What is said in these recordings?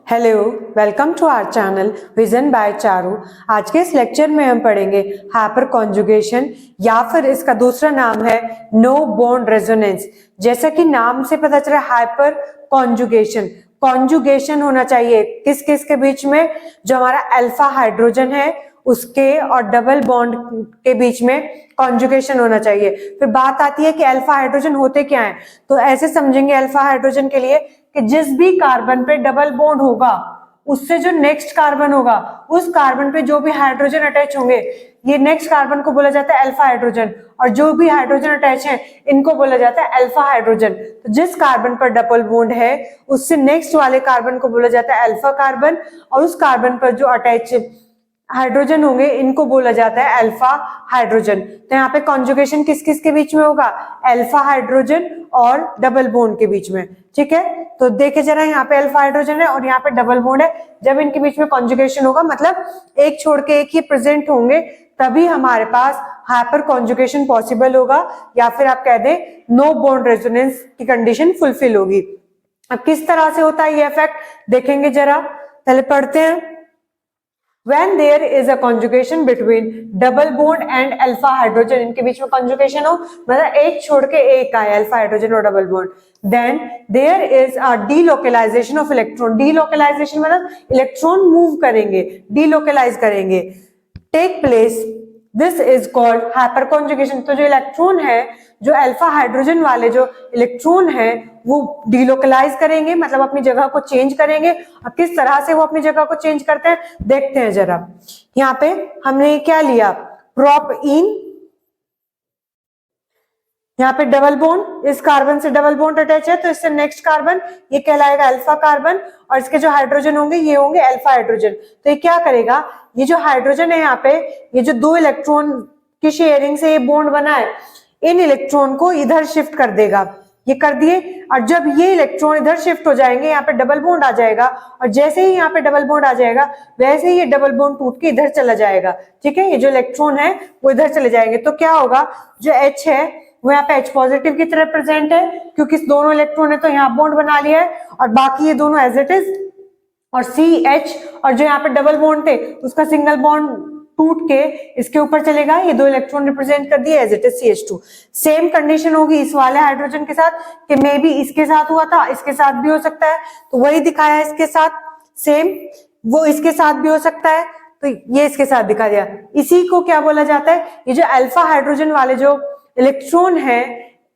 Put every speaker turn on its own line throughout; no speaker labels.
Hello, welcome to our channel vision by Charu. आज के इस लेक्चर में हम पढ़ेंगे हाइपर कॉन्जुगेशन या फिर इसका दूसरा नाम है नो बॉन्ड रेजोनेंस। जैसा कि नाम से पता चला हाइपर कॉन्जुगेशन, कॉन्जुगेशन होना चाहिए किस किस के बीच में, जो हमारा अल्फा हाइड्रोजन है उसके और डबल बॉन्ड के बीच में कॉन्जुगेशन होना चाहिए। फिर बात आती है कि अल्फा हाइड्रोजन होते क्या हैं, तो ऐसे समझेंगे अल्फा हाइड्रोजन के लिए कि जिस भी कार्बन पे डबल बॉन्ड होगा उससे जो नेक्स्ट कार्बन होगा उस कार्बन पे जो भी हाइड्रोजन अटैच होंगे, ये नेक्स्ट कार्बन को बोला जाता है अल्फा हाइड्रोजन, और जो भी हाइड्रोजन अटैच है इनको बोला जाता है अल्फा हाइड्रोजन। तो जिस कार्बन पर डबल बॉन्ड है उससे नेक्स्ट वाले कार्बन को बोला जाता है अल्फा कार्बन, और उस कार्बन पर जो अटैच हाइड्रोजन होंगे इनको बोला जाता है अल्फा हाइड्रोजन। तो यहाँ पे कॉन्जुगेशन किस किस के बीच में होगा, अल्फा हाइड्रोजन और डबल बॉन्ड के बीच में। ठीक है, तो देखे जरा, यहाँ पे अल्फा हाइड्रोजन है और यहाँ पे डबल बॉन्ड है। जब इनके बीच में कॉन्जुगेशन होगा, मतलब एक छोड़ के एक ही प्रेजेंट होंगे, तभी हमारे पास हाइपर कॉन्जुगेशन पॉसिबल होगा, या फिर आप कह दें नो बॉन्ड रेजोनेंस की कंडीशन फुलफिल होगी। अब किस तरह से होता है ये इफेक्ट देखेंगे जरा, पहले पढ़ते हैं। When there is a conjugation between double bond and alpha hydrogen, इनके बीच में conjugation हो, मतलब एक छोड़ के एक आए अल्फा हाइड्रोजन और double bond, then there is a delocalization of electron। delocalization मतलब इलेक्ट्रॉन मूव करेंगे, delocalize करेंगे, take place, this is called hyperconjugation। तो जो इलेक्ट्रॉन है, जो अल्फा हाइड्रोजन वाले जो इलेक्ट्रॉन है वो डिलोकलाइज करेंगे, मतलब अपनी जगह को चेंज करेंगे। और किस तरह से वो अपनी जगह को चेंज करते हैं देखते हैं जरा। यहाँ पे हमने क्या लिया, प्रोप इन, यहाँ पे डबल बॉन्ड, इस कार्बन से डबल बॉन्ड अटैच है तो इससे नेक्स्ट कार्बन ये कहलाएगा अल्फा कार्बन, और इसके जो हाइड्रोजन होंगे ये होंगे अल्फा हाइड्रोजन। तो ये क्या करेगा, ये जो हाइड्रोजन है यहाँ पे, ये जो दो इलेक्ट्रॉन की शेयरिंग से ये बॉन्ड बना है, इन इलेक्ट्रॉन को इधर शिफ्ट कर देगा, ये कर दिए। और जब ये इलेक्ट्रॉन इधर शिफ्ट हो जाएंगे, यहाँ पे डबल बॉन्ड आ जाएगा, और जैसे ही यहाँ पे डबल बॉन्ड आ जाएगा वैसे ही ये डबल बॉन्ड टूट के इधर चला जाएगा। ठीक है, ये जो इलेक्ट्रॉन है वो इधर चले जाएंगे। तो क्या होगा, जो H है वो यहाँ पे H पॉजिटिव की तरह प्रेजेंट है, क्योंकि दोनों इलेक्ट्रॉन है तो यहाँ बॉन्ड बना लिया है, और बाकी ये दोनों एज इट इज, और CH और जो यहाँ पे डबल बॉन्ड थे उसका सिंगल बॉन्ड टूट के इसके ऊपर चलेगा, ये दो इलेक्ट्रॉन रिप्रेजेंट कर दिए as it is CH2। Same condition होगी इस वाले हाइड्रोजन के साथ कि मे बी इसके साथ हुआ था, इसके साथ भी हो सकता है, तो वही दिखाया है इसके साथ, सेम वो इसके साथ भी हो सकता है, तो ये इसके साथ दिखा दिया। इसी को क्या बोला जाता है, ये जो अल्फा हाइड्रोजन वाले जो इलेक्ट्रॉन है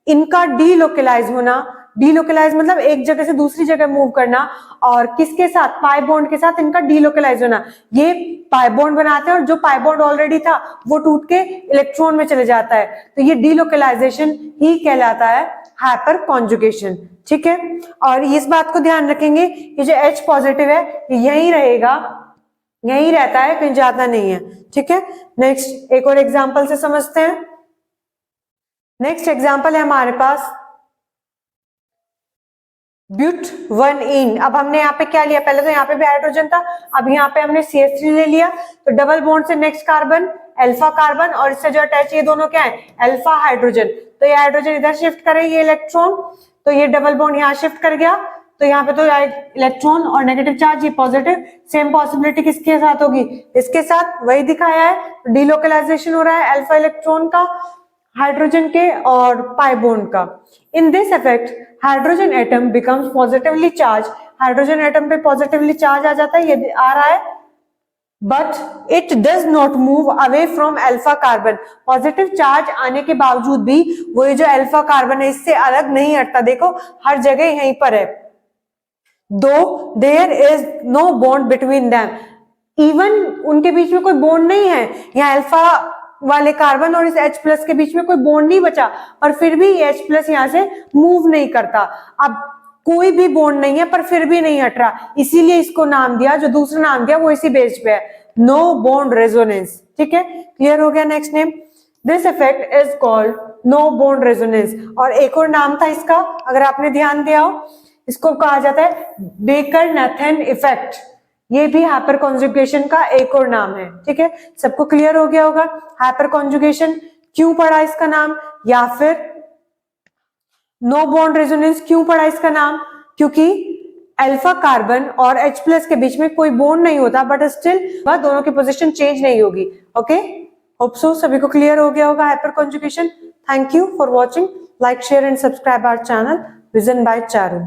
इनका डीलोकलाइज होना, डीलोकलाइज मतलब एक जगह से दूसरी जगह मूव करना, और किसके साथ, पाई बॉन्ड के साथ इनका डीलोकलाइज होना। ये पाई बॉन्ड बनाते हैं और जो पाई बॉन्ड ऑलरेडी था वो टूट के इलेक्ट्रॉन में चले जाता है, तो ये डीलोकलाइजेशन ही कहलाता है हाइपर कॉन्जुगेशन। ठीक है, और इस बात को ध्यान रखेंगे कि जो H पॉजिटिव है यही रहेगा, यही रहता है, कहीं जाता नहीं है। ठीक है, नेक्स्ट एक और एग्जाम्पल से समझते हैं। नेक्स्ट एग्जाम्पल है हमारे पास ब्यूट 1इन। अब हमने यहाँ पे क्या लिया, पहले तो यहाँ पे भी हाइड्रोजन था, अब यहाँ पे हमने CH3 ले लिया, तो डबल बॉन्ड से नेक्स्ट कार्बन अल्फा कार्बन, और इससे जो अटैच ये दोनों क्या है, अल्फा हाइड्रोजन। तो ये हाइड्रोजन इधर शिफ्ट करे ये इलेक्ट्रॉन, तो ये डबल बॉन्ड यहाँ शिफ्ट कर गया, तो यहाँ पे तो इलेक्ट्रॉन और नेगेटिव चार्ज, ये पॉजिटिव, सेम पॉसिबिलिटी किसके साथ होगी, इसके साथ, वही दिखाया है। डीलोकलाइजेशन हो रहा है अल्फा इलेक्ट्रॉन का हाइड्रोजन के और पाई बॉन्ड का। In this effect hydrogen atom becomes positively charge, hydrogen atom पे पॉजिटिवली चार्ज आ जाता है, ये आ रहा है, but it does not move away from alpha carbon. Positive charge आने के बावजूद भी वो जो अल्फा कार्बन है इससे अलग नहीं हटता, देखो हर जगह यहीं पर है। Though there is no bond between them, even उनके बीच में कोई बॉन्ड नहीं है, यहाँ अल्फा वाले कार्बन और इस H+ के बीच में कोई बॉन्ड नहीं बचा, और फिर भी ये H+ यहाँ से मूव नहीं करता। अब कोई भी बॉन्ड नहीं है पर फिर भी नहीं हट रहा, इसीलिए इसको नाम दिया, जो दूसरा नाम दिया वो इसी बेस पे है, नो बॉन्ड रेजोनेंस। ठीक है, क्लियर हो गया। Next name, this effect is called no bond resonance. और एक और नाम था इसका, अगर आपने ध्यान दिया हो, इसको कहा जाता है बेकर-नाथन इफेक्ट, ये भी हाइपर कॉन्जुगेशन का एक और नाम है। ठीक है, सबको क्लियर हो गया होगा हाइपर कॉन्जुगेशन क्यों पड़ा इसका नाम, या फिर नो बॉन्ड रेजोनेंस क्यों पड़ा इसका नाम, क्योंकि अल्फा कार्बन और H प्लस के बीच में कोई बॉन्ड नहीं होता, बट स्टिल वह दोनों की पोजीशन चेंज नहीं होगी। ओके, होप सो सभी को क्लियर हो गया होगा hyperconjugation. Thank you for watching, like share and subscribe our channel vision by Charu.